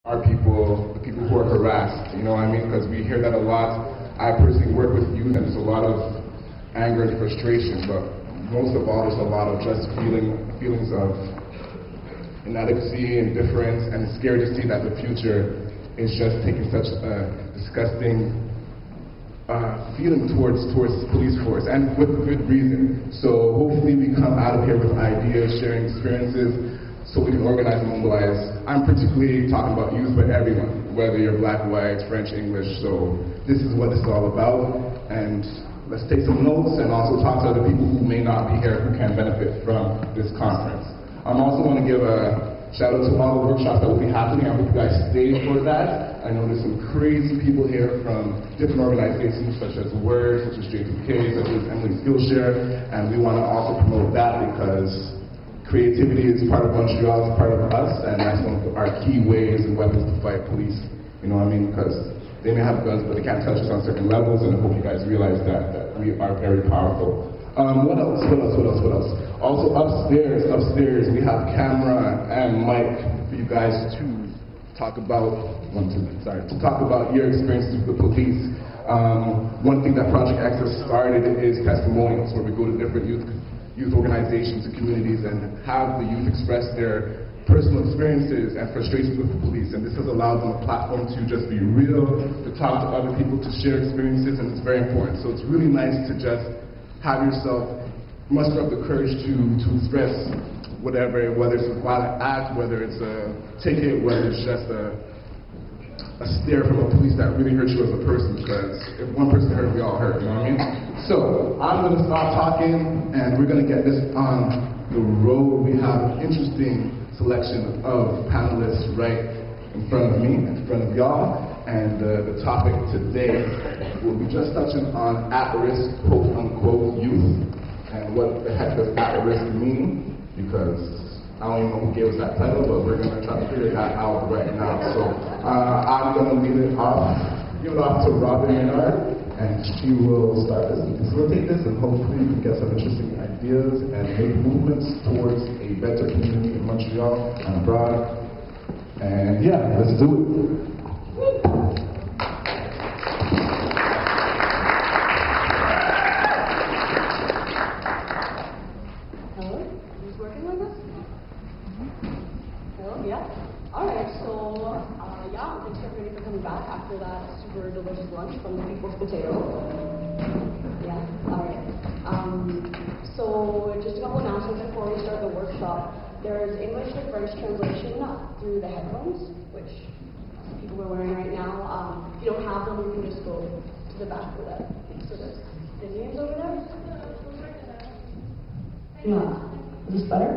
are the people who are harassed, you know what I mean? Because we hear that a lot. I personally work with youth and there's a lot of anger and frustration, but most of all there's a lot of just feelings of inadequacy, indifference, and it's scary to see that the future is just taking such a disgusting feeling towards the police force, and with good reason. So hopefully we come out of here with ideas, sharing experiences, so we can organize and mobilize. I'm particularly talking about youth, but everyone, whether you're black, white, French, English. So this is what this is all about, and let's take some notes and also talk to other people who may not be here who can benefit from this conference. I also want to give a shout out to all the workshops that will be happening. I hope you guys stay for that. I know there's some crazy people here from different organizations such as WORD, such as J2K, such as Emily Skillshare, and we want to also promote that because creativity is part of Montreal, it's part of us, and that's one of our key ways and weapons to fight police. You know what I mean? Because they may have guns, but they can't touch us on certain levels, and I hope you guys realize that we are very powerful. What else? Also upstairs, we have camera and mic for you guys to talk about, your experiences with the police. One thing that Project Access started is testimonials, where we go to different youth organizations and communities and have the youth express their personal experiences and frustrations with the police. And this has allowed them a platform to just be real, to talk to other people, to share experiences, and it's very important. So it's really nice to just have yourself muster up the courage to express whatever, whether it's a violent act, whether it's a ticket, whether it's just a stare from a police that really hurts you as a person, because if one person hurt, we all hurt, you know what I mean? So, I'm going to stop talking, and we're going to get this on the road. We have an interesting selection of panelists right in front of me, in front of y'all, and the topic today will be just touching on at-risk, quote-unquote, youth, and what the heck does at-risk mean, because I don't even know who gave us that title, but we're going to try to figure that out right now. So I'm going to give it off to Robin Menard, and she will start this and facilitate this, and hopefully we can get some interesting ideas and make movements towards a better community in Montreal and abroad. And yeah, let's do it. After that super delicious lunch from the People's Potato. Yeah, alright. So just a couple announcements before we start the workshop. There's English to French translation through the headphones, which people are wearing right now. If you don't have them, you can just go to the back for that. So there's the names over there. Yeah. Is this better?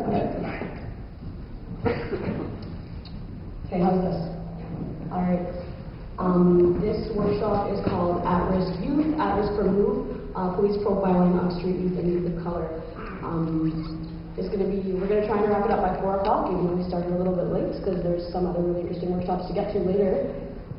Okay, how's this? Alright. This workshop is called At-Risk Youth, At-Risk for Move, Police Profiling on Street Youth and Youth of Color. We're going to try and wrap it up by 4 o'clock, even though we started a little bit late, because there's some other really interesting workshops to get to later.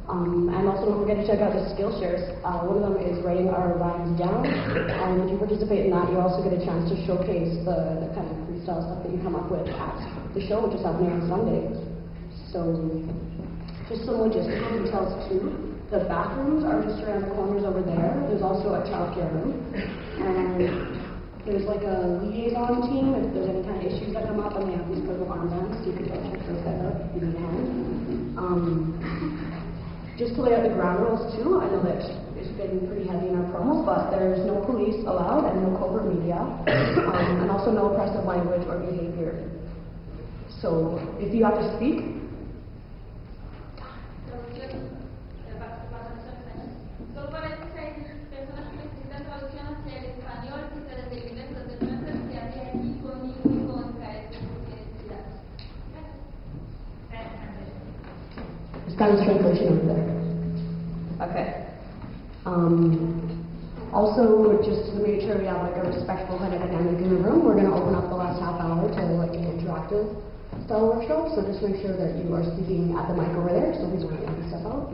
And also don't forget to check out the Skillshares. One of them is writing our rhymes down, and if you participate in that, you also get a chance to showcase the kind of freestyle stuff that you come up with at the show, which is happening on Sunday. So, just some logistical details too. The bathrooms are just around the corners over there. There's also a childcare room. And there's like a liaison team if there's any kind of issues that come up, and they have these purple armbands, so you can check those guys out if you need hand. Just to lay out the ground rules too, I know that it's been pretty heavy in our promos, but there's no police allowed and no covert media, and also no oppressive language or behavior. So if you have to speak, Spanish translation over there. Okay. Also, just to make sure we have like a respectful kind of dynamic in the room, we're going to open up the last half hour to like an interactive style workshop. So just make sure that you are speaking at the mic over there, so please don't have to step out.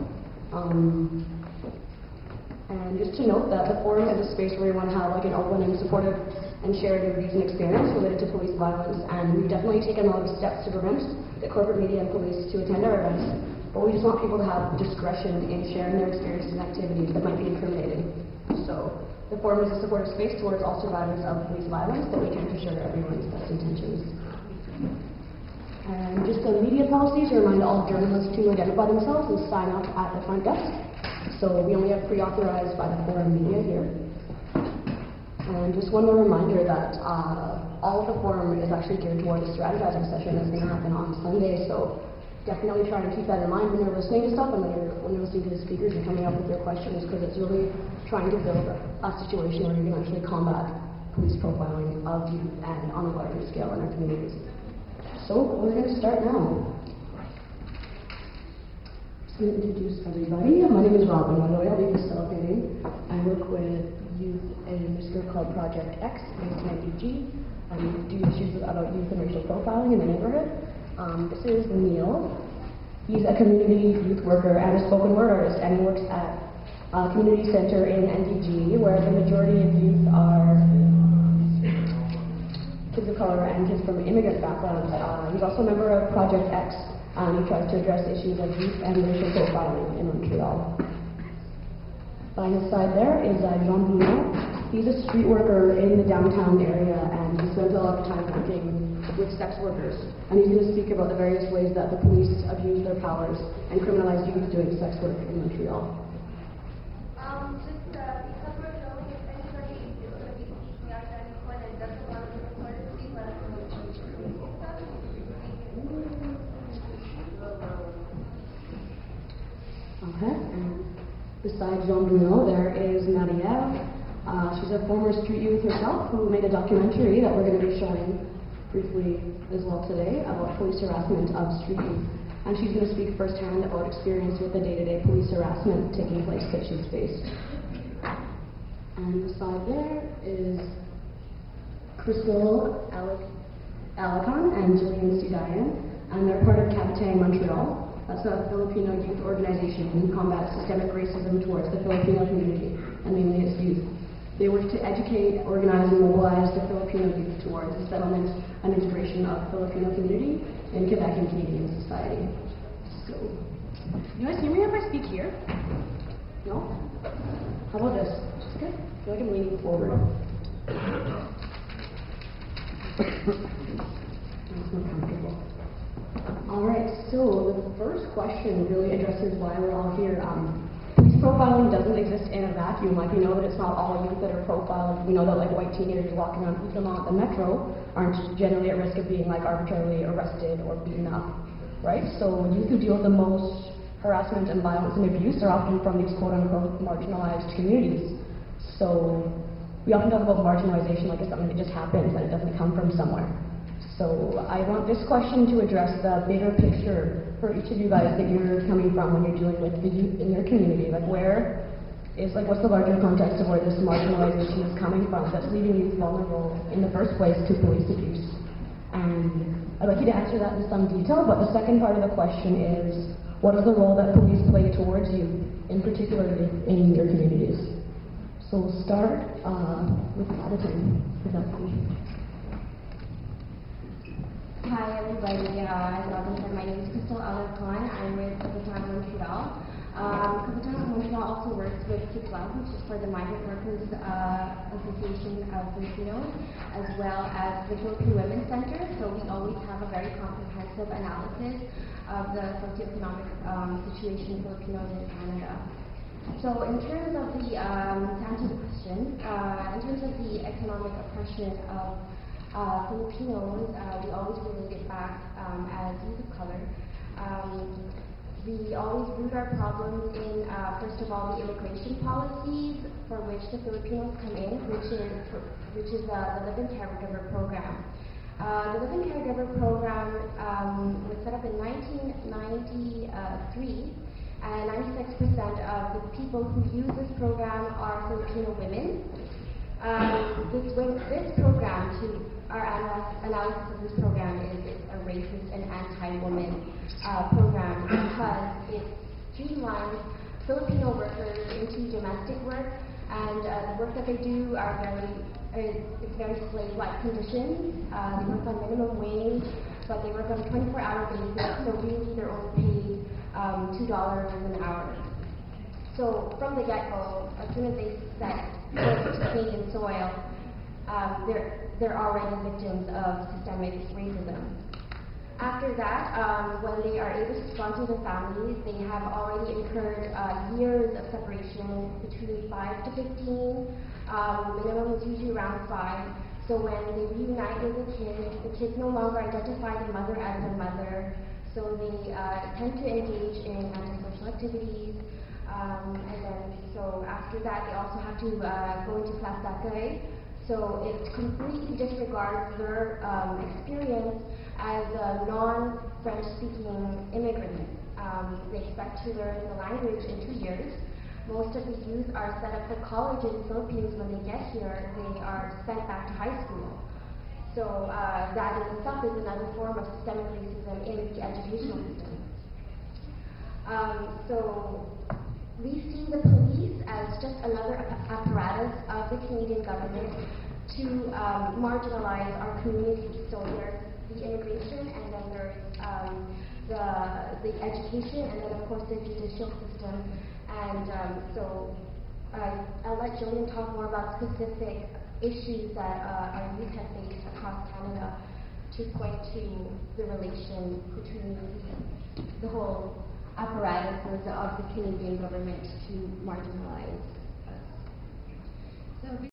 And just to note that the forum is a space where we want to have like an open and supportive and shared your views and experience related to police violence. And we've definitely taken a lot of steps to prevent the corporate media and police to attend our events. but we just want people to have discretion in sharing their experiences and activities that might be incriminating. So the forum is a supportive space towards all survivors of police violence, but we can't assure everyone's best intentions. And just the media policies, a reminder all journalists to identify themselves and sign up at the front desk. So we only have pre-authorized by the forum media here. And just one more reminder that all of the forum is actually geared toward a strategizing session that's going to happen on Sunday. So definitely try and keep that in mind when you're listening to stuff and when you're listening to the speakers and coming up with your questions, because it's really trying to build a situation where you can actually combat police profiling of youth and on a larger scale in our communities. So we're going to start now. Just going to introduce everybody. My name is Robin, by the way. I'll be facilitating. I work with youth in this group called Project X, based in NDG. Do issues about youth and racial profiling in the neighborhood. This is Neil. He's a community youth worker and a spoken word artist, and he works at a community center in NDG, where the majority of youth are kids of color and kids from immigrant backgrounds. He's also a member of Project X, and he tries to address issues of youth and racial profiling in Montreal. By his side there is Jean Bouillon. He's a street worker in the downtown area, and he spends a lot of time working with sex workers. And he's going to speak about the various ways that the police abuse their powers and criminalize youth doing sex work in Montreal. Just because we're showing if anybody is going to be speaking out at any point and doesn't want to be recorded, please let us know. Okay. Besides Jean Bruno, there is Marie-Ève. She's a former street youth herself who made a documentary that we're going to be showing briefly as well today about police harassment of street youth. And she's going to speak firsthand about experience with the day-to-day police harassment taking place that she's faced. And beside there is Crystal Alacon and Jillian Sidayan, and they're part of Capitaine Montreal. That's a Filipino youth organization who combats systemic racism towards the Filipino community, and mainly its youth. They work to educate, organize, and mobilize the Filipino youth towards the settlement and integration of the Filipino community in Quebec and Canadian society. So, you guys hear me if I speak here? No? How about this? Okay. I feel like I'm leaning forward. That's more comfortable. Alright, so the first question really addresses why we're all here. Police profiling doesn't exist in a vacuum. Like, we know that it's not all youth that are profiled. We know that like white teenagers walking around Outremont, the metro, aren't generally at risk of being like arbitrarily arrested or beaten up, right? So youth who deal with the most harassment and violence and abuse are often from these quote-unquote marginalized communities. So we often talk about marginalization like it's something that just happens and it doesn't come from somewhere. So I want this question to address the bigger picture for each of you guys that you're coming from when you're dealing with the youth in your community. Like, what's the larger context of where this marginalization is coming from that's leaving youth vulnerable in the first place to police abuse? And I'd like you to answer that in some detail, but the second part of the question is, what is the role that police play towards you, in particular in your communities? So we'll start with Partie. Hi everybody, as Robin said, my name is Crystal Alacon. I'm with Capitaine Montreal. Capitaine Montreal also works with CI-dessous, which is for the Migrant Workers Association of Filipinos, as well as the Philippine Women's Center. So we always have a very comprehensive analysis of the socioeconomic situation of Filipinos in Canada. So in terms of the, to answer the question, in terms of the economic oppression of Filipinos, we always relate it back as youth of color. We always root our problems in, first of all, the immigration policies for which the Filipinos come in, which is the Live-in Caregiver program. The Live-in Caregiver program was set up in 1993, and 96% of the people who use this program are Filipino women. This program, our analysis of this program is a racist and anti-woman program because it streamlines Filipino workers into domestic work, and the work that they do are very slave-like conditions. They work on minimum wage, but they work on a 24-hour basis, so really they're only paid $2 an hour. So from the get-go, as soon as they set foot to Canadian soil, they're already victims of systemic racism. After that, when they are able to sponsor their families, they have already incurred years of separation, between 5 to 15. Minimum is usually around 5. So when they reunite with the kids no longer identify the mother as their mother. So they tend to engage in antisocial activities. And then, so after that, they also have to go into classe d'accueil. So it completely disregards their experience as a non-French speaking immigrant. They expect to learn the language in 2 years. Most of the youth are set up for college in the Philippines. When they get here, they are sent back to high school. So that in itself is another form of systemic racism in the educational system. So we see the police as just another apparatus of the Canadian government to marginalize our communities. So there's the immigration, and then there's the education, and then of course the judicial system. And so I'll let Jillian talk more about specific issues that our youth have faced across Canada to point to the relation between the whole apparatuses of the Canadian government to marginalize us. So